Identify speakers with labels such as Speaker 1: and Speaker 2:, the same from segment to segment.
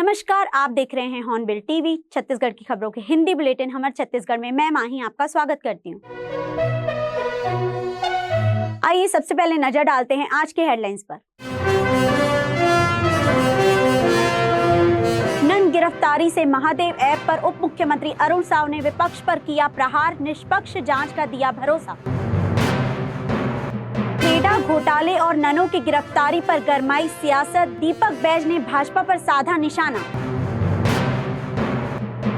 Speaker 1: नमस्कार, आप देख रहे हैं हॉर्नबिल टीवी। छत्तीसगढ़ की खबरों के हिंदी बुलेटिन हमर छत्तीसगढ़ में मैं माही आपका स्वागत करती हूँ। आइए सबसे पहले नजर डालते हैं आज के हेडलाइंस पर। नन गिरफ्तारी से महादेव ऐप पर उप मुख्यमंत्री अरुण साव ने विपक्ष पर किया प्रहार, निष्पक्ष जांच का दिया भरोसा। क्रेडा घोटाले और ननों की गिरफ्तारी पर गरमाई सियासत, दीपक बैज ने भाजपा पर साधा निशाना।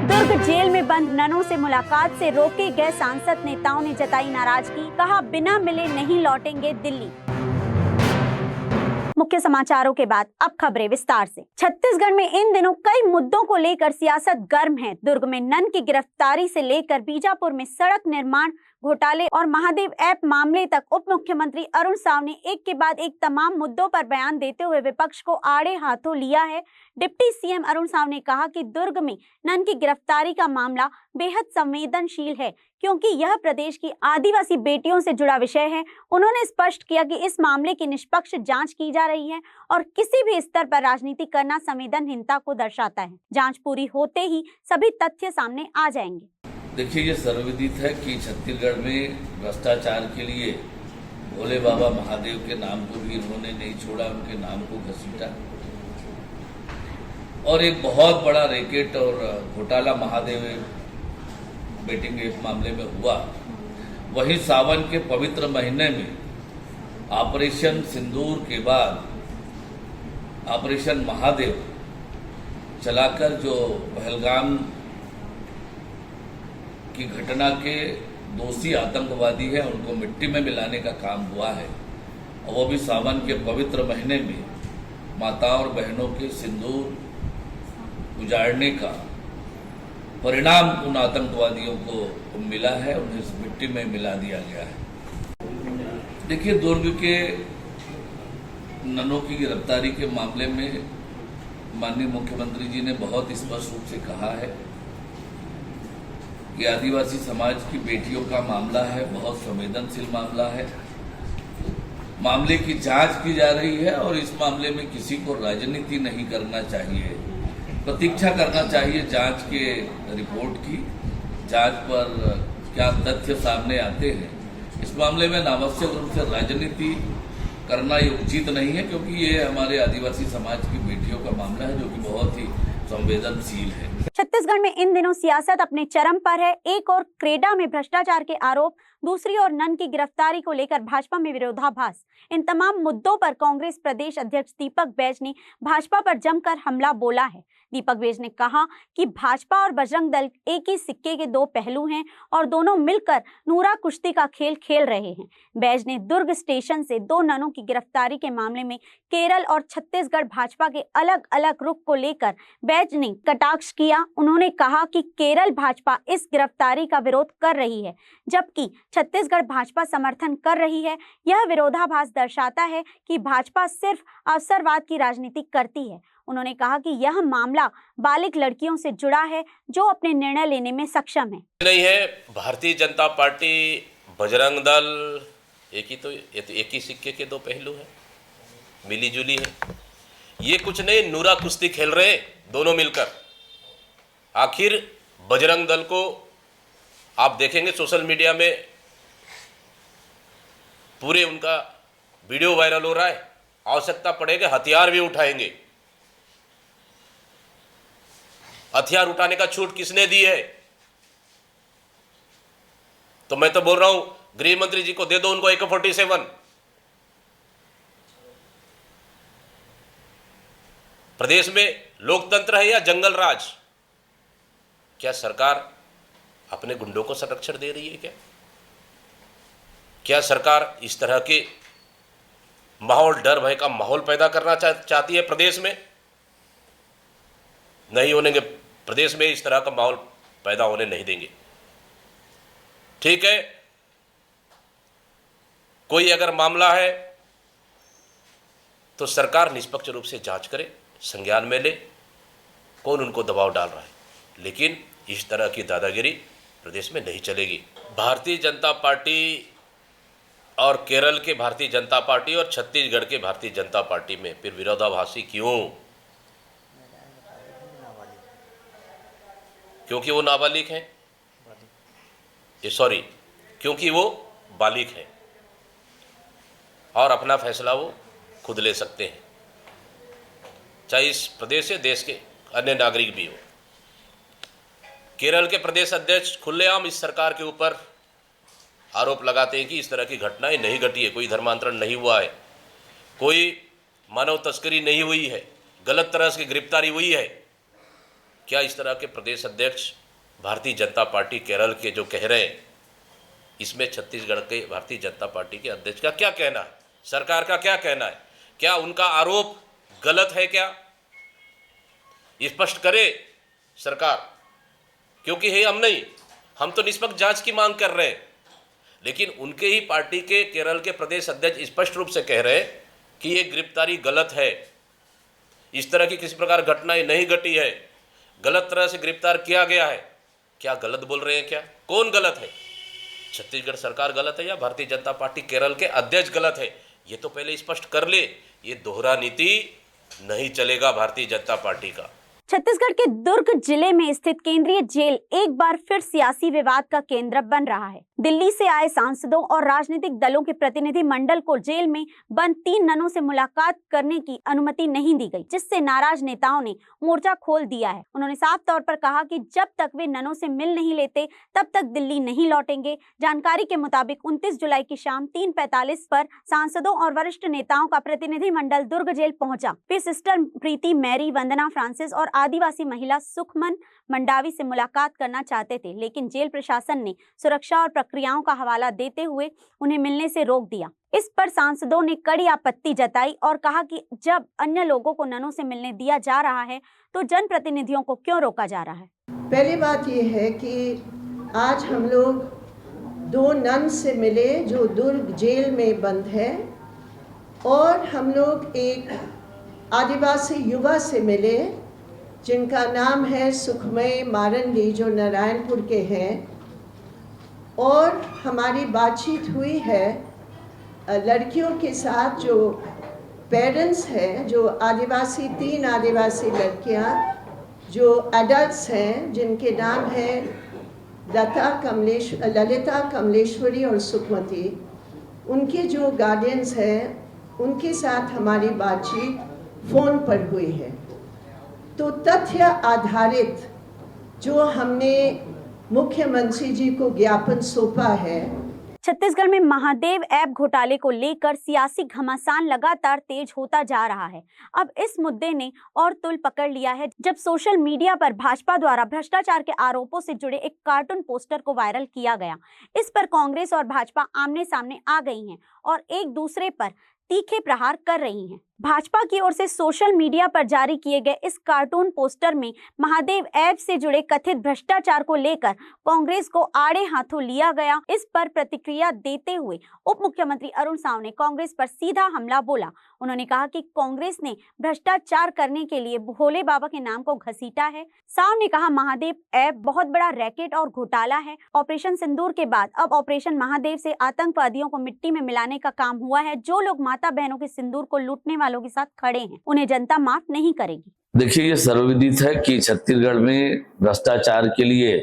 Speaker 1: दुर्ग जेल में बंद ननों से मुलाकात से रोके गए सांसद, नेताओं ने जताई नाराजगी, कहा बिना मिले नहीं लौटेंगे दिल्ली। मुख्य समाचारों के बाद अब खबरें विस्तार से। छत्तीसगढ़ में इन दिनों कई मुद्दों को लेकर सियासत गर्म है। दुर्ग में नन की गिरफ्तारी से लेकर बीजापुर में सड़क निर्माण घोटाले और महादेव ऐप मामले तक उप मुख्यमंत्री अरुण साव ने एक के बाद एक तमाम मुद्दों पर बयान देते हुए विपक्ष को आड़े हाथों लिया है। डिप्टी सीएम अरुण साव ने कहा कि दुर्ग में नन की गिरफ्तारी का मामला बेहद संवेदनशील है, क्योंकि यह प्रदेश की आदिवासी बेटियों से जुड़ा विषय है। उन्होंने स्पष्ट किया कि इस मामले की निष्पक्ष जांच की जा रही है और किसी भी स्तर पर राजनीति करना संवेदनहीनता को दर्शाता है। जांच पूरी होते ही सभी तथ्य सामने आ जाएंगे।
Speaker 2: देखिए, ये सर्वविदित है कि छत्तीसगढ़ में भ्रष्टाचार के लिए भोले बाबा महादेव के नाम को भी इन्होंने नहीं छोड़ा, उनके नाम को घसीटा और एक बहुत बड़ा रैकेट और घोटाला महादेव बेटिंग एक मामले में हुआ। वही सावन के पवित्र महीने में ऑपरेशन सिंदूर के बाद ऑपरेशन महादेव चलाकर जो पहलगाम की घटना के दोषी आतंकवादी है उनको मिट्टी में मिलाने का काम हुआ है, और वो भी सावन के पवित्र महीने में माताओं और बहनों के सिंदूर उजाड़ने का परिणाम उन आतंकवादियों को मिला है, उन्हें मिट्टी में मिला दिया गया है। देखिए, दुर्ग के ननों की गिरफ्तारी के मामले में माननीय मुख्यमंत्री जी ने बहुत स्पष्ट रूप से कहा है कि आदिवासी समाज की बेटियों का मामला है, बहुत संवेदनशील मामला है। मामले की जांच की जा रही है और इस मामले में किसी को राजनीति नहीं करना चाहिए, प्रतीक्षा करना चाहिए जांच के रिपोर्ट की। जांच पर क्या तथ्य सामने आते हैं, इस मामले में अनावश्यक रूप से राजनीति करना ये उचित नहीं है, क्योंकि ये हमारे आदिवासी समाज की बेटियों का मामला है जो कि बहुत ही संवेदनशील है।
Speaker 1: छत्तीसगढ़ में इन दिनों सियासत अपने चरम पर है। एक और क्रेडा में भ्रष्टाचार के आरोप, दूसरी ओर नन की गिरफ्तारी को लेकर भाजपा में विरोधाभास। इन तमाम मुद्दों पर कांग्रेस प्रदेश अध्यक्ष दीपक बैज ने भाजपा पर जमकर हमला बोला है। दीपक बैज ने कहा कि भाजपा और बजरंग दल एक ही सिक्के के दो पहलू हैं और दोनों मिलकर नूरा कुश्ती का खेल खेल रहे हैं। बैज ने दुर्ग स्टेशन से दो ननों की गिरफ्तारी के मामले में केरल और छत्तीसगढ़ भाजपा के अलग अलग रुख को लेकर बैज ने कटाक्ष किया। उन्होंने कहा कि केरल भाजपा इस गिरफ्तारी का विरोध कर रही है, जबकि छत्तीसगढ़ भाजपा समर्थन कर रही है। यह विरोधाभास दर्शाता है कि भाजपा सिर्फ अवसरवाद की राजनीति करती है। उन्होंने कहा कि यह मामला बालिग लड़कियों से जुड़ा है जो अपने निर्णय लेने में सक्षम है।
Speaker 3: नहीं है, भारतीय जनता पार्टी, बजरंग दल एक ही सिक्के के दो पहलू है, मिली जुली है। ये कुछ नहीं, नूरा कुश्ती खेल रहे दोनों मिलकर। आखिर बजरंग दल को आप देखेंगे सोशल मीडिया में पूरे उनका वीडियो वायरल हो रहा है। आवश्यकता पड़ेगा हथियार भी उठाएंगे। हथियार उठाने का छूट किसने दी है? तो मैं तो बोल रहा हूं गृह मंत्री जी को दे दो उनको AK-47। प्रदेश में लोकतंत्र है या जंगल राज? क्या सरकार अपने गुंडों को संरक्षण दे रही है? क्या सरकार इस तरह के माहौल, डर भय का माहौल पैदा करना चाहती है प्रदेश में? नहीं होने देंगे, प्रदेश में इस तरह का माहौल पैदा होने नहीं देंगे। ठीक है, कोई अगर मामला है तो सरकार निष्पक्ष रूप से जांच करे, संज्ञान में ले कौन उनको दबाव डाल रहा है, लेकिन इस तरह की दादागिरी प्रदेश में नहीं चलेगी। भारतीय जनता पार्टी और केरल के भारतीय जनता पार्टी और छत्तीसगढ़ के भारतीय जनता पार्टी में फिर विरोधाभासी क्यों? क्योंकि वो नाबालिग हैं, सॉरी, क्योंकि वो बालिग हैं और अपना फैसला वो खुद ले सकते हैं, चाहे इस प्रदेश से देश के अन्य नागरिक भी हो। केरल के प्रदेश अध्यक्ष खुलेआम इस सरकार के ऊपर आरोप लगाते हैं कि इस तरह की घटनाएं नहीं घटी है, कोई धर्मांतरण नहीं हुआ है, कोई मानव तस्करी नहीं हुई है, गलत तरह से गिरफ्तारी हुई है। क्या इस तरह के प्रदेश अध्यक्ष भारतीय जनता पार्टी केरल के जो कह रहे हैं, इसमें छत्तीसगढ़ के भारतीय जनता पार्टी के अध्यक्ष का क्या कहना है, सरकार का क्या कहना है? क्या उनका आरोप गलत है? क्या स्पष्ट करे सरकार, क्योंकि है हम तो निष्पक्ष जांच की मांग कर रहे हैं, लेकिन उनके ही पार्टी के केरल के प्रदेश अध्यक्ष स्पष्ट रूप से कह रहे हैं कि ये गिरफ्तारी गलत है, इस तरह की किसी प्रकार घटनाएं नहीं घटी है, गलत तरह से गिरफ्तार किया गया है। क्या गलत बोल रहे हैं? क्या कौन गलत है? छत्तीसगढ़ सरकार गलत है या भारतीय जनता पार्टी केरल के अध्यक्ष गलत है? ये तो पहले स्पष्ट कर ले। ये दोहरा नीति नहीं चलेगा भारतीय जनता पार्टी का।
Speaker 1: छत्तीसगढ़ के दुर्ग जिले में स्थित केंद्रीय जेल एक बार फिर सियासी विवाद का केंद्र बन रहा है। दिल्ली से आए सांसदों और राजनीतिक दलों के प्रतिनिधि मंडल को जेल में बंद 3 ननों से मुलाकात करने की अनुमति नहीं दी गई, जिससे नाराज नेताओं ने मोर्चा खोल दिया है। उन्होंने साफ तौर पर कहा कि जब तक वे ननों से मिल नहीं लेते तब तक दिल्ली नहीं लौटेंगे। जानकारी के मुताबिक 29 जुलाई की शाम 3:45 पर सांसदों और वरिष्ठ नेताओं का प्रतिनिधि मंडल दुर्ग जेल पहुंचा। वे सिस्टर प्रीति मैरी, वंदना फ्रांसिस और आदिवासी महिला सुखमन मंडावी से मुलाकात करना चाहते थे, लेकिन जेल प्रशासन ने सुरक्षा और प्रक्रियाओं का हवाला देते हुए उन्हें मिलने से रोक दिया। इस पर सांसदों ने कड़ी आपत्ति जताई और कहा कि जब अन्य लोगों को ननों से मिलने दिया जा रहा है तो जनप्रतिनिधियों को क्यों रोका जा रहा है।
Speaker 4: पहली बात यह है कि आज हम लोग 2 नन से मिले जो दुर्ग जेल में बंद है, और हम लोग एक आदिवासी युवा से मिले जिनका नाम है सुखमय मारंडी, जो नारायणपुर के हैं, और हमारी बातचीत हुई है लड़कियों के साथ जो पेरेंट्स हैं, जो आदिवासी 3 आदिवासी लड़कियां जो एडल्ट्स हैं, जिनके नाम है ललिता, कमलेश्वरी और सुखमती। उनके जो गार्डियंस हैं उनके साथ हमारी बातचीत फ़ोन पर हुई है। तो तथ्य आधारित जो हमने मुख्यमंत्री जी को ज्ञापन सौंपा है।
Speaker 1: छत्तीसगढ़ में महादेव ऐप घोटाले को लेकर सियासी घमासान लगातार तेज होता जा रहा है। अब इस मुद्दे ने और तुल पकड़ लिया है जब सोशल मीडिया पर भाजपा द्वारा भ्रष्टाचार के आरोपों से जुड़े एक कार्टून पोस्टर को वायरल किया गया। इस पर कांग्रेस और भाजपा आमने सामने आ गई हैं और एक दूसरे पर तीखे प्रहार कर रही हैं। भाजपा की ओर से सोशल मीडिया पर जारी किए गए इस कार्टून पोस्टर में महादेव ऐप से जुड़े कथित भ्रष्टाचार को लेकर कांग्रेस को आड़े हाथों लिया गया। इस पर प्रतिक्रिया देते हुए उप मुख्यमंत्री अरुण साव ने कांग्रेस पर सीधा हमला बोला। उन्होंने कहा कि कांग्रेस ने भ्रष्टाचार करने के लिए भोले बाबा के नाम को घसीटा है। साव ने कहा महादेव ऐप बहुत बड़ा रैकेट और घोटाला है। ऑपरेशन सिंदूर के बाद अब ऑपरेशन महादेव से आतंकवादियों को मिट्टी में मिलाने का काम हुआ है। जो लोग माता बहनों के सिंदूर को लूटने वालों के साथ खड़े हैं, उन्हें जनता माफ नहीं करेगी।
Speaker 2: देखिए, ये सर्वविदित है कि छत्तीसगढ़ में भ्रष्टाचार के लिए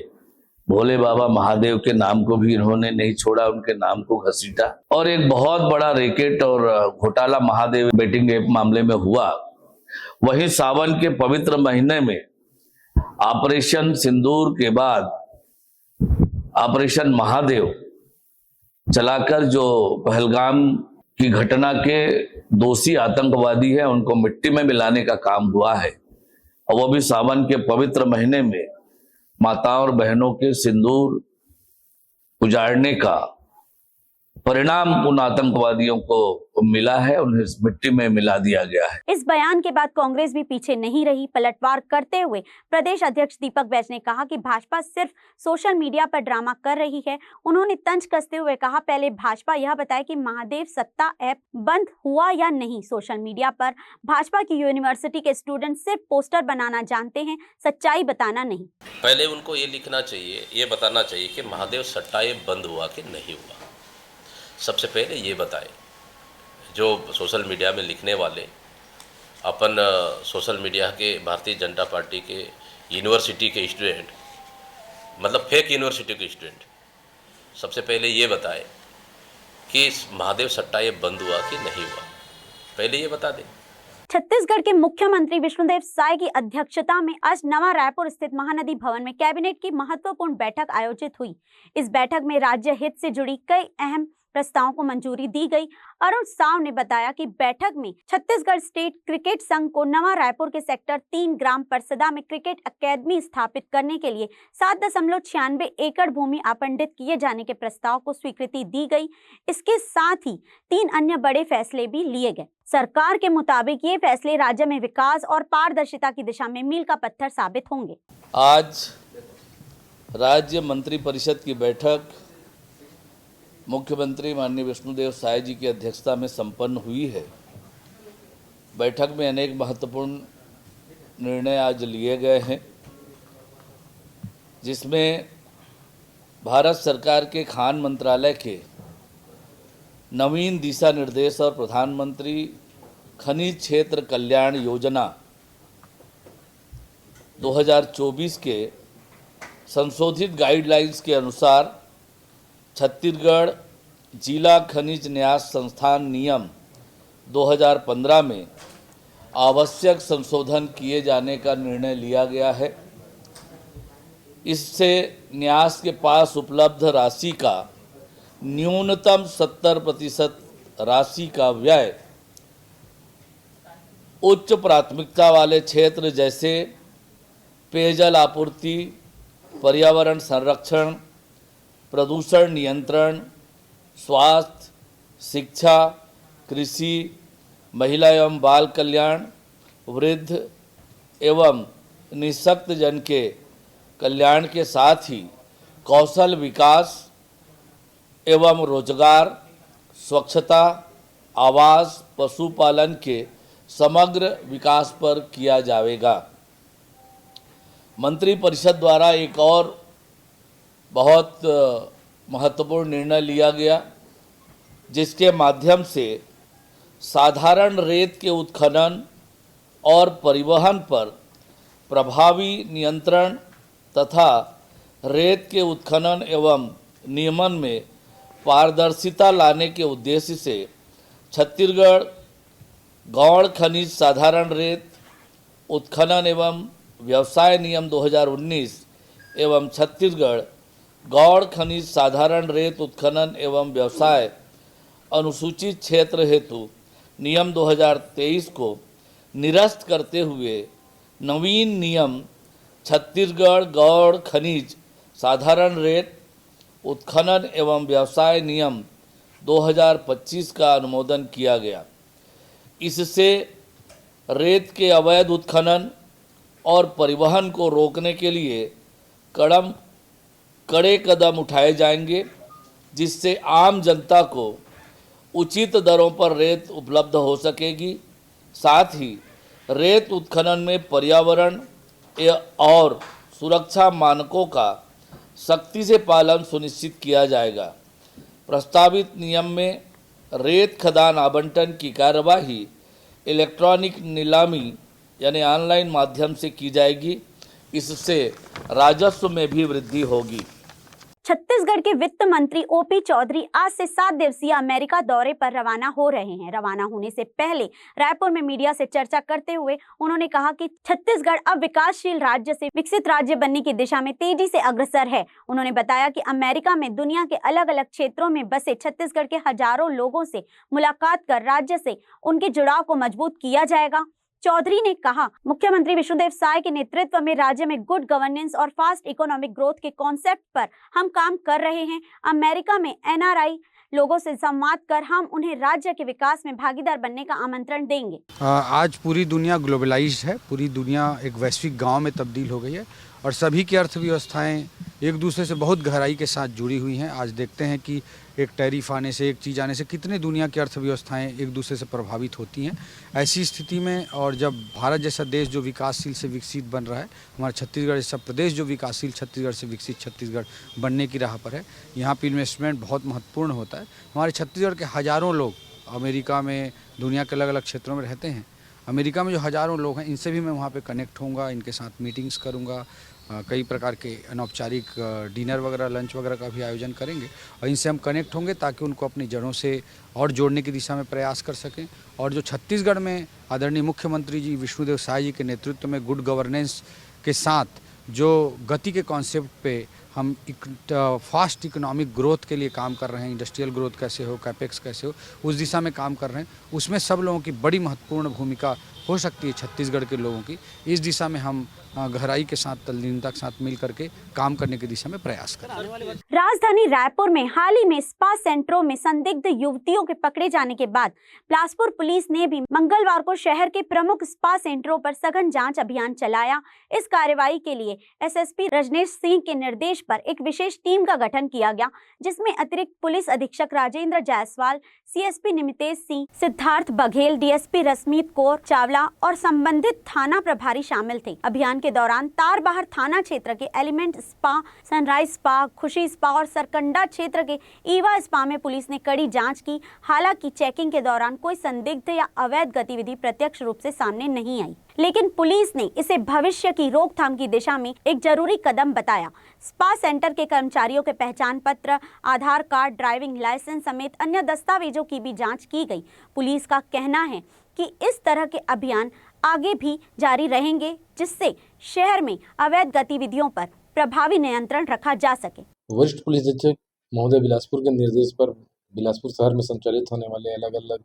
Speaker 2: भोले बाबा महादेव के नाम को भी इन्होंने नहीं छोड़ा, उनके नाम को घसीटा, और एक बहुत बड़ा रैकेट और घोटाला महादेव बेटिंग ऐप मामले में हुआ। वहीं सावन के पवित्र महीने में ऑपरेशन सिंदूर के बाद ऑपरेशन महादेव चलाकर जो पहलगाम की घटना के दोषी आतंकवादी हैं उनको मिट्टी में मिलाने का काम हुआ है, और वो भी सावन के पवित्र महीने में माताओं और बहनों के सिंदूर उजाड़ने का परिणाम उन आतंकवादियों को मिला है, उन्हें मिट्टी में मिला दिया गया है।
Speaker 1: इस बयान के बाद कांग्रेस भी पीछे नहीं रही। पलटवार करते हुए प्रदेश अध्यक्ष दीपक बैज ने कहा कि भाजपा सिर्फ सोशल मीडिया पर ड्रामा कर रही है। उन्होंने तंज कसते हुए कहा, पहले भाजपा यह बताए कि महादेव सत्ता ऐप बंद हुआ या नहीं। सोशल मीडिया पर भाजपा की यूनिवर्सिटी के स्टूडेंट सिर्फ पोस्टर बनाना जानते हैं, सच्चाई बताना नहीं।
Speaker 3: पहले उनको ये लिखना चाहिए, ये बताना चाहिए कि महादेव सट्टा ऐप बंद हुआ कि नहीं हुआ। सबसे पहले ये बताएं। जो सोशल मीडिया में लिखने वाले अपन सोशल मीडिया के भारतीय जनता पार्टी के यूनिवर्सिटी के स्टूडेंट मतलब फेक यूनिवर्सिटी के स्टूडेंट। सबसे पहले ये बताए कि महादेव सट्टा ये बंद हुआ कि नहीं हुआ, पहले ये बता दें।
Speaker 1: छत्तीसगढ़ के मुख्यमंत्री विष्णुदेव साय की अध्यक्षता में आज नवा रायपुर स्थित महानदी भवन में कैबिनेट की महत्वपूर्ण बैठक आयोजित हुई। इस बैठक में राज्य हित से जुड़ी कई अहम प्रस्तावों को मंजूरी दी गई। अरुण साव ने बताया कि बैठक में छत्तीसगढ़ स्टेट क्रिकेट संघ को नवा रायपुर के सेक्टर 3 ग्राम परसदा में क्रिकेट अकेडमी स्थापित करने के लिए 7.96 एकड़ भूमि आवंटित किए जाने के प्रस्ताव को स्वीकृति दी गई। इसके साथ ही 3 अन्य बड़े फैसले भी लिए गए। सरकार के मुताबिक ये फैसले राज्य में विकास और पारदर्शिता की दिशा में मील का पत्थर साबित होंगे।
Speaker 2: आज राज्य मंत्रिपरिषद की बैठक मुख्यमंत्री माननीय विष्णुदेव साय जी की अध्यक्षता में संपन्न हुई है। बैठक में अनेक महत्वपूर्ण निर्णय आज लिए गए हैं, जिसमें भारत सरकार के खान मंत्रालय के नवीन दिशा निर्देश और प्रधानमंत्री खनिज क्षेत्र कल्याण योजना 2024 के संशोधित गाइडलाइंस के अनुसार छत्तीसगढ़ जिला खनिज न्यास संस्थान नियम 2015 में आवश्यक संशोधन किए जाने का निर्णय लिया गया है। इससे न्यास के पास उपलब्ध राशि का न्यूनतम 70% राशि का व्यय उच्च प्राथमिकता वाले क्षेत्र जैसे पेयजल आपूर्ति, पर्यावरण संरक्षण, प्रदूषण नियंत्रण, स्वास्थ्य, शिक्षा, कृषि, महिला एवं बाल कल्याण, वृद्ध एवं निःशक्त जन के कल्याण के साथ ही कौशल विकास एवं रोजगार, स्वच्छता, आवास, पशुपालन के समग्र विकास पर किया जाएगा। मंत्रिपरिषद द्वारा एक और बहुत महत्वपूर्ण निर्णय लिया गया, जिसके माध्यम से साधारण रेत के उत्खनन और परिवहन पर प्रभावी नियंत्रण तथा रेत के उत्खनन एवं नियमन में पारदर्शिता लाने के उद्देश्य से छत्तीसगढ़ गौण खनिज साधारण रेत उत्खनन एवं व्यवसाय नियम 2019 एवं छत्तीसगढ़ गौण खनिज साधारण रेत उत्खनन एवं व्यवसाय अनुसूचित क्षेत्र हेतु नियम 2023 को निरस्त करते हुए नवीन नियम छत्तीसगढ़ गौण खनिज साधारण रेत उत्खनन एवं व्यवसाय नियम 2025 का अनुमोदन किया गया। इससे रेत के अवैध उत्खनन और परिवहन को रोकने के लिए कड़े कदम उठाए जाएंगे, जिससे आम जनता को उचित दरों पर रेत उपलब्ध हो सकेगी। साथ ही रेत उत्खनन में पर्यावरण और सुरक्षा मानकों का सख्ती से पालन सुनिश्चित किया जाएगा। प्रस्तावित नियम में रेत खदान आवंटन की कार्यवाही इलेक्ट्रॉनिक नीलामी यानी ऑनलाइन माध्यम से की जाएगी। इससे राजस्व में भी वृद्धि होगी।
Speaker 1: छत्तीसगढ़ के वित्त मंत्री ओपी चौधरी आज से 7 दिवसीय अमेरिका दौरे पर रवाना हो रहे हैं। रवाना होने से पहले रायपुर में मीडिया से चर्चा करते हुए उन्होंने कहा कि छत्तीसगढ़ अब विकासशील राज्य से विकसित राज्य बनने की दिशा में तेजी से अग्रसर है। उन्होंने बताया कि अमेरिका में दुनिया के अलग अलग क्षेत्रों में बसे छत्तीसगढ़ के हजारों लोगों से मुलाकात कर राज्य से उनके जुड़ाव को मजबूत किया जाएगा। चौधरी ने कहा, मुख्यमंत्री विष्णुदेव साय के नेतृत्व में राज्य में गुड गवर्नेंस और फास्ट इकोनॉमिक ग्रोथ के कॉन्सेप्ट पर हम काम कर रहे हैं। अमेरिका में एनआरआई लोगों से संवाद कर हम उन्हें राज्य के विकास में भागीदार बनने का आमंत्रण देंगे।
Speaker 5: आज पूरी दुनिया ग्लोबलाइज्ड है, पूरी दुनिया एक वैश्विक गांव में तब्दील हो गई है और सभी की अर्थव्यवस्थाएं एक दूसरे से बहुत गहराई के साथ जुड़ी हुई हैं। आज देखते हैं कि एक टैरिफ आने से, एक चीज़ आने से कितने दुनिया की अर्थव्यवस्थाएं एक दूसरे से प्रभावित होती हैं। ऐसी स्थिति में और जब भारत जैसा देश जो विकासशील से विकसित बन रहा है, हमारा छत्तीसगढ़ जैसा प्रदेश जो विकासशील छत्तीसगढ़ से विकसित छत्तीसगढ़ बनने की राह पर है, यहाँ पर इन्वेस्टमेंट बहुत महत्वपूर्ण होता है। हमारे छत्तीसगढ़ के हज़ारों लोग अमेरिका में, दुनिया के अलग अलग क्षेत्रों में रहते हैं अमेरिका में जो हज़ारों लोग हैं इनसे भी मैं वहाँ पे कनेक्ट होऊंगा, इनके साथ मीटिंग्स करूँगा, कई प्रकार के अनौपचारिक डिनर वगैरह, लंच वगैरह का भी आयोजन करेंगे और इनसे हम कनेक्ट होंगे ताकि उनको अपनी जड़ों से और जोड़ने की दिशा में प्रयास कर सकें। और जो छत्तीसगढ़ में आदरणीय मुख्यमंत्री जी विष्णुदेव साय जी के नेतृत्व में गुड गवर्नेंस के साथ जो गति के कॉन्सेप्ट पे हम फास्ट इकोनॉमिक ग्रोथ के लिए काम कर रहे हैं, इंडस्ट्रियल ग्रोथ कैसे हो, कैपेक्स कैसे हो, उस दिशा में काम कर रहे हैं। उसमें सब लोगों की बड़ी महत्वपूर्ण भूमिका हो सकती है छत्तीसगढ़ के लोगों की। इस दिशा में हम गहराई के साथ, तल्लीनता के साथ मिल करके काम करने की दिशा में प्रयास करें।
Speaker 1: राजधानी रायपुर में हाल ही में स्पा सेंटरों में संदिग्ध युवतियों के पकड़े जाने के बाद बिलासपुर पुलिस ने भी मंगलवार को शहर के प्रमुख स्पा सेंटरों पर सघन जांच अभियान चलाया। इस कार्रवाई के लिए एसएसपी रजनेश सिंह के निर्देश पर एक विशेष टीम का गठन किया गया, जिसमें अतिरिक्त पुलिस अधीक्षक राजेंद्र जायसवाल, सीएसपी निमितेश सिंह, सिद्धार्थ बघेल, डीएसपी रश्मीत कौर चावला और संबंधित थाना प्रभारी शामिल थे। अभियान के दौरान तारबहार थाना क्षेत्र के एलिमेंट स्पा, सनराइज स्पा, खुशी स्पा और सरकंडा क्षेत्र के ईवा स्पा में पुलिस ने कड़ी जांच की। हालांकि चेकिंग के दौरान कोई संदिग्ध या अवैध गतिविधि प्रत्यक्ष रूप से सामने नहीं आई, लेकिन पुलिस ने इसे भविष्य की रोकथाम की दिशा में एक जरूरी कदम बताया। स्पा सेंटर के कर्मचारियों के पहचान पत्र, आधार कार्ड, ड्राइविंग लाइसेंस समेत अन्य दस्तावेजों की भी जांच की गई। पुलिस का कहना है कि इस तरह के अभियान आगे भी जारी रहेंगे, जिससे शहर में अवैध गतिविधियों पर प्रभावी नियंत्रण रखा जा सके।
Speaker 6: वरिष्ठ पुलिस अधीक्षक महोदय बिलासपुर के निर्देश पर बिलासपुर शहर में संचालित होने वाले अलग अलग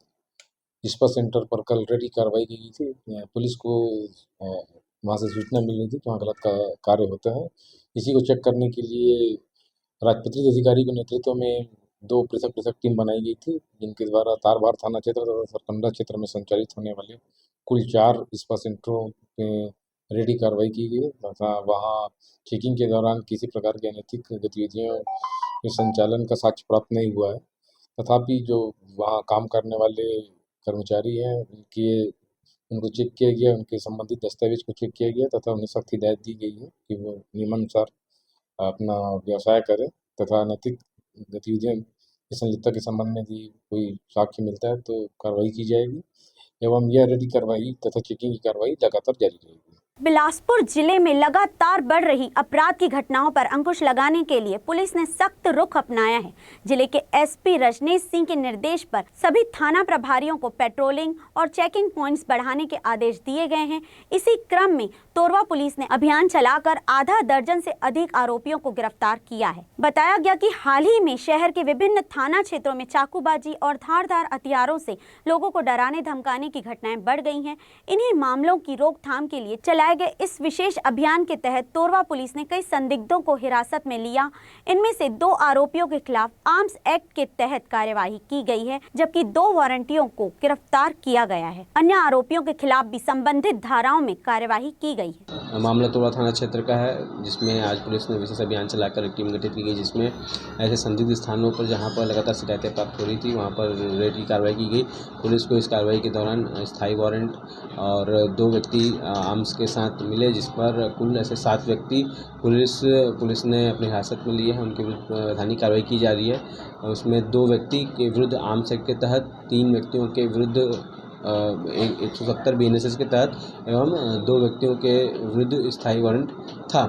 Speaker 6: स्पा सेंटर पर कल रेडी कार्रवाई की गई थी। पुलिस को वहाँ से सूचना मिल रही थी कि वहाँ गलत कार्य होता है। इसी को चेक करने के लिए राजपत्रित अधिकारी के नेतृत्व में 2 पृथक टीम बनाई गई थी, जिनके द्वारा तारबहार थाना क्षेत्र तथा सरकंडा क्षेत्र में संचालित होने वाले कुल 4 स्पा सेंटरों में रेडी कार्रवाई की गई तथा वहाँ चेकिंग के दौरान किसी प्रकार की अनैतिक गतिविधियों के संचालन का साक्ष्य प्राप्त नहीं हुआ है। तथापि जो वहाँ काम करने वाले कर्मचारी हैं उनको चेक किया गया, उनके संबंधित दस्तावेज को चेक किया गया तथा उन्हें सख्त हिदायत दी गई है कि वो नियमानुसार अपना व्यवसाय करें तथा अनैतिक गतिविधियों की संलिप्तता के संबंध में यदि कोई साक्ष्य मिलता है तो कार्रवाई की जाएगी एवं यह रेडी कार्रवाई तथा चेकिंग की कार्रवाई लगातार जारी रहेगी।
Speaker 1: बिलासपुर जिले में लगातार बढ़ रही अपराध की घटनाओं पर अंकुश लगाने के लिए पुलिस ने सख्त रुख अपनाया है। जिले के एसपी रजनेश सिंह के निर्देश पर सभी थाना प्रभारियों को पेट्रोलिंग और चेकिंग पॉइंट्स बढ़ाने के आदेश दिए गए हैं। इसी क्रम में तोरवा पुलिस ने अभियान चलाकर आधा दर्जन से अधिक आरोपियों को गिरफ्तार किया है। बताया गया कि हाल ही में शहर के विभिन्न थाना क्षेत्रों में चाकूबाजी और धारदार हथियारों से लोगों को डराने धमकाने की घटनाएं बढ़ गई हैं। इन्हीं मामलों की रोकथाम के लिए चलाए गए इस विशेष अभियान के तहत तोरवा पुलिस ने कई संदिग्धों को हिरासत में लिया। इनमें से 2 आरोपियों के खिलाफ आर्म्स एक्ट के तहत कार्यवाही की गई है, जबकि 2 वारंटियों को गिरफ्तार किया गया है। अन्य आरोपियों के खिलाफ भी संबंधित धाराओं में कार्यवाही की गई है।
Speaker 7: मामला तोरवा थाना क्षेत्र का है, जिसमें आज पुलिस ने विशेष अभियान चलाकर एक टीम गठित की गई, जिसमें ऐसे संदिग्ध स्थानों पर जहां पर लगातार शिकायतें प्राप्त हो रही थी वहां पर रेड की कार्रवाई की गई। पुलिस को इस कार्रवाई के दौरान स्थायी वारंट और 2 व्यक्ति आर्म्स के साथ मिले, जिस पर कुल ऐसे 7 व्यक्ति पुलिस ने अपनी हिरासत में लिए हैं। उनके विरुद्ध वैधानिक कार्रवाई की जा रही है। उसमें 2 व्यक्ति के विरुद्ध आर्म्स एक्ट के तहत, 3 व्यक्तियों के विरुद्ध 170 BNSS के तहत एवं 2 व्यक्तियों के विरुद्ध स्थायी वारंट था।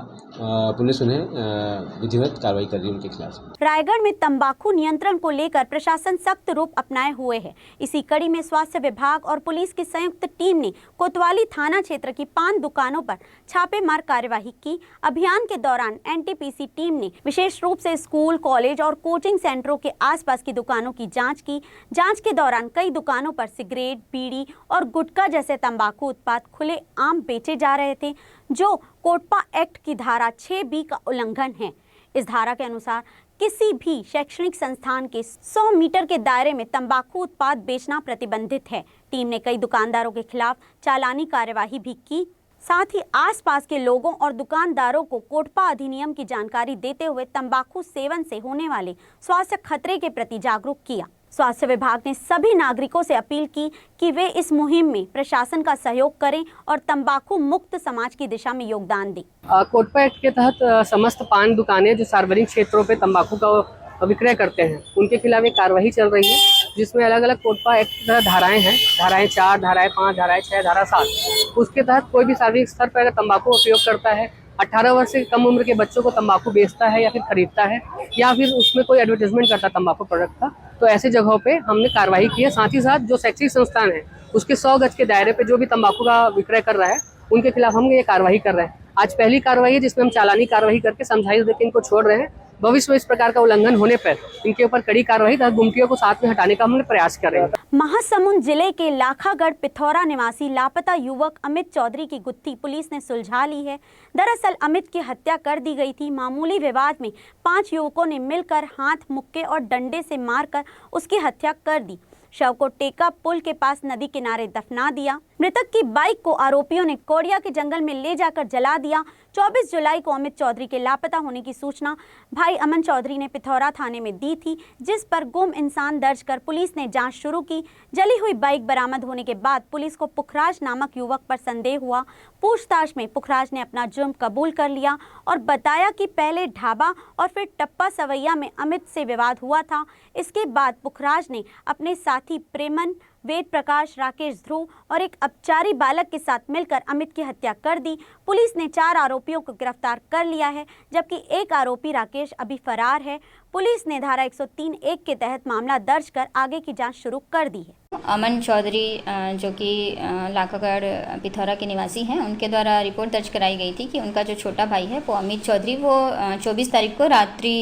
Speaker 7: पुलिस उन्हें विधिवत कार्रवाई कर रही है उनके खिलाफ।
Speaker 1: रायगढ़ में तंबाकू नियंत्रण को लेकर प्रशासन सख्त रूप अपनाए हुए है। इसी कड़ी में स्वास्थ्य विभाग और पुलिस की संयुक्त टीम ने कोतवाली थाना क्षेत्र की 5 दुकानों पर छापेमार कार्यवाही की। अभियान के दौरान एनटीपीसी टीम ने विशेष रूप से स्कूल, कॉलेज और कोचिंग सेंटरों के आसपास की दुकानों की जांच की। जांच के दौरान कई दुकानों पर सिगरेट, बीड़ी और गुटखा जैसे तंबाकू उत्पाद खुले आम बेचे जा रहे थे, जो कोटपा एक्ट की धारा 6B का उल्लंघन है। इस धारा के अनुसार किसी भी शैक्षणिक संस्थान के 100 मीटर के दायरे में तंबाकू उत्पाद बेचना प्रतिबंधित है। टीम ने कई दुकानदारों के खिलाफ चालानी कार्यवाही भी की। साथ ही आसपास के लोगों और दुकानदारों को कोटपा अधिनियम की जानकारी देते हुए तंबाकू सेवन से होने वाले स्वास्थ्य खतरे के प्रति जागरूक किया। स्वास्थ्य विभाग ने सभी नागरिकों से अपील की कि वे इस मुहिम में प्रशासन का सहयोग करें और तंबाकू मुक्त समाज की दिशा में योगदान दें।
Speaker 8: कोटपा एक्ट के तहत समस्त पान दुकानें जो सार्वजनिक क्षेत्रों पे तंबाकू का विक्रय करते हैं उनके खिलाफ एक कार्रवाई चल रही है, जिसमें अलग अलग कोटपा एक्ट की तरह धाराएं हैं, धाराएं 4, धाराएं 5, धाराएं 6, धारा 7। उसके तहत कोई भी सार्वजनिक स्तर पर अगर तंबाकू उपयोग करता है, 18 वर्ष से कम उम्र के बच्चों को तंबाकू बेचता है या फिर खरीदता है, या फिर उसमें कोई एडवर्टाइजमेंट करता है तंबाकू प्रोडक्ट का, तो ऐसी जगहों पे हमने कार्रवाई की है। साथ ही साथ जो शैक्षिक संस्थान है उसके 100 गज के दायरे पे जो भी तंबाकू का विक्रय कर रहा है उनके खिलाफ हम ये कार्रवाई कर रहे हैं। आज पहली कार्रवाई है जिसमें हम चालानी कार्रवाई करके समझाइश देकर इनको छोड़ रहे हैं। भविष्य में इस प्रकार का उल्लंघन होने पर इनके ऊपर कड़ी कार्रवाई तथा गुमटियों को साथ में हटाने का हमने प्रयास कर रहे हैं।
Speaker 1: महासमुंद जिले के लाखागढ़ पिथौरा निवासी लापता युवक अमित चौधरी की गुत्थी पुलिस ने सुलझा ली है। दरअसल अमित की हत्या कर दी गई थी। मामूली विवाद में 5 युवकों ने मिलकर हाथ, मुक्के और डंडे से मारकर उसकी हत्या कर दी। शव को टेका पुल के पास नदी किनारे दफना दिया। मृतक की बाइक को आरोपियों ने कोड़िया के जंगल में ले जाकर जला दिया। 24 जुलाई को अमित चौधरी के लापता होने की सूचना भाई अमन चौधरी ने पिथौरा थाने में दी थी, जिस पर गुम इंसान दर्ज कर पुलिस ने जांच शुरू की। जली हुई बाइक बरामद होने के बाद पुलिस को पुखराज नामक युवक पर संदेह हुआ। पूछताछ में पुखराज ने अपना जुर्म कबूल कर लिया और बताया कि पहले ढाबा और फिर टप्पा सवैया में अमित से विवाद हुआ था। इसके बाद पुखराज ने अपने साथी प्रेमन, वेद प्रकाश, राकेश, ध्रुव और एक अपचारी बालक के साथ मिलकर अमित की हत्या कर दी। पुलिस ने 4 आरोपियों को गिरफ्तार कर लिया है, जबकि एक आरोपी राकेश अभी फरार है। पुलिस ने धारा 103(1) के तहत मामला दर्ज कर आगे की जांच शुरू कर दी है।
Speaker 9: अमन चौधरी जो कि लाखागढ़ पिथौरा के निवासी हैं, उनके द्वारा रिपोर्ट दर्ज कराई गई थी कि उनका जो छोटा भाई है वो अमित चौधरी, वो 24 तारीख को रात्रि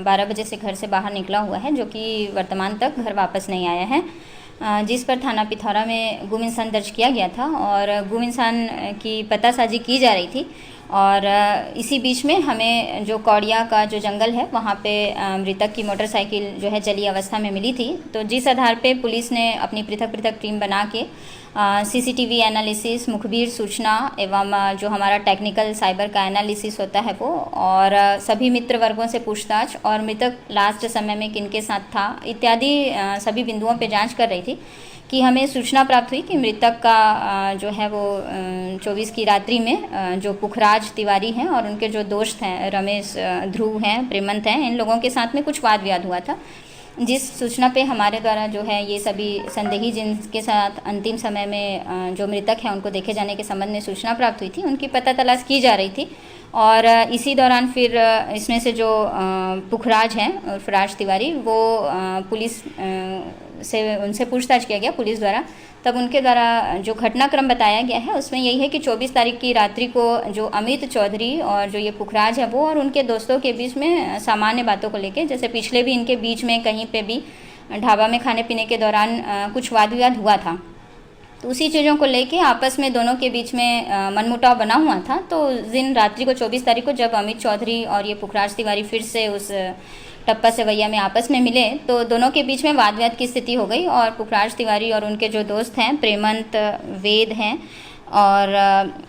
Speaker 9: 12 बजे से घर से बाहर निकला हुआ है, जो कि वर्तमान तक घर वापस नहीं आया है, जिस पर थाना पिथौरा में गुम इंसान दर्ज किया गया था और गुम इंसान की पतासाजी की जा रही थी। और इसी बीच में हमें जो कौड़िया का जो जंगल है वहाँ पे मृतक की मोटरसाइकिल जो है जली अवस्था में मिली थी। तो जिस आधार पे पुलिस ने अपनी पृथक टीम बना के CCTV एनालिसिस, मुखबिर सूचना एवं जो हमारा टेक्निकल साइबर का एनालिसिस होता है वो, और सभी मित्र वर्गों से पूछताछ और मृतक लास्ट समय में किनके साथ था इत्यादि सभी बिंदुओं पे जांच कर रही थी कि हमें सूचना प्राप्त हुई कि मृतक का जो है वो 24 की रात्रि में जो पुखराज तिवारी हैं और उनके जो दोस्त हैं रमेश, ध्रुव हैं, प्रेमंत हैं, इन लोगों के साथ में कुछ वाद विवाद हुआ था। जिस सूचना पे हमारे द्वारा जो है ये सभी संदेही जिनके साथ अंतिम समय में जो मृतक हैं उनको देखे जाने के संबंध में सूचना प्राप्त हुई थी, उनकी पता तलाश की जा रही थी। और इसी दौरान फिर इसमें से जो पुखराज हैं और फराज तिवारी, वो पुलिस से उनसे पूछताछ किया गया पुलिस द्वारा। तब उनके द्वारा जो घटनाक्रम बताया गया है उसमें यही है कि 24 तारीख की रात्रि को जो अमित चौधरी और जो ये पुखराज है वो और उनके दोस्तों के बीच में सामान्य बातों को लेके, जैसे पिछले भी इनके बीच में कहीं पे भी ढाबा में खाने पीने के दौरान कुछ वाद विवाद हुआ था, तो उसी चीज़ों को लेके आपस में दोनों के बीच में मनमुटाव बना हुआ था। तो दिन रात्रि को 24 तारीख को जब अमित चौधरी और ये पुखराज तिवारी फिर से उस टप्पा सवैया में आपस में मिले तो दोनों के बीच में वाद विवाद की स्थिति हो गई और पुखराज तिवारी और उनके जो दोस्त हैं प्रेमंत, वेद हैं और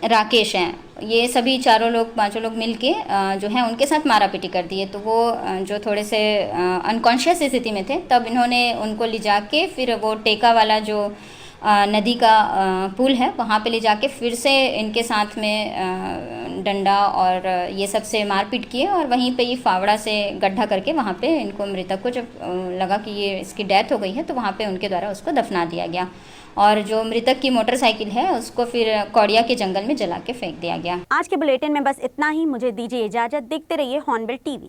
Speaker 9: राकेश हैं, ये सभी 5 लोग मिलके जो है उनके साथ मारापीटी कर दिए। तो वो जो थोड़े से अनकॉन्शियस स्थिति में थे, तब इन्होंने उनको ले जाके फिर वो टेका वाला जो नदी का पुल है वहाँ पे ले जाके फिर से इनके साथ में डंडा और ये सब से मारपीट किए और वहीं पे ये फावड़ा से गड्ढा करके वहाँ पे इनको, मृतक को जब लगा कि ये इसकी डेथ हो गई है तो वहाँ पे उनके द्वारा उसको दफना दिया गया और जो मृतक की मोटरसाइकिल है उसको फिर कौड़िया के जंगल में जला के फेंक दिया गया।
Speaker 1: आज के बुलेटिन में बस इतना ही। मुझे दीजिए इजाजत। देखते रहिए हॉर्नबिल टीवी।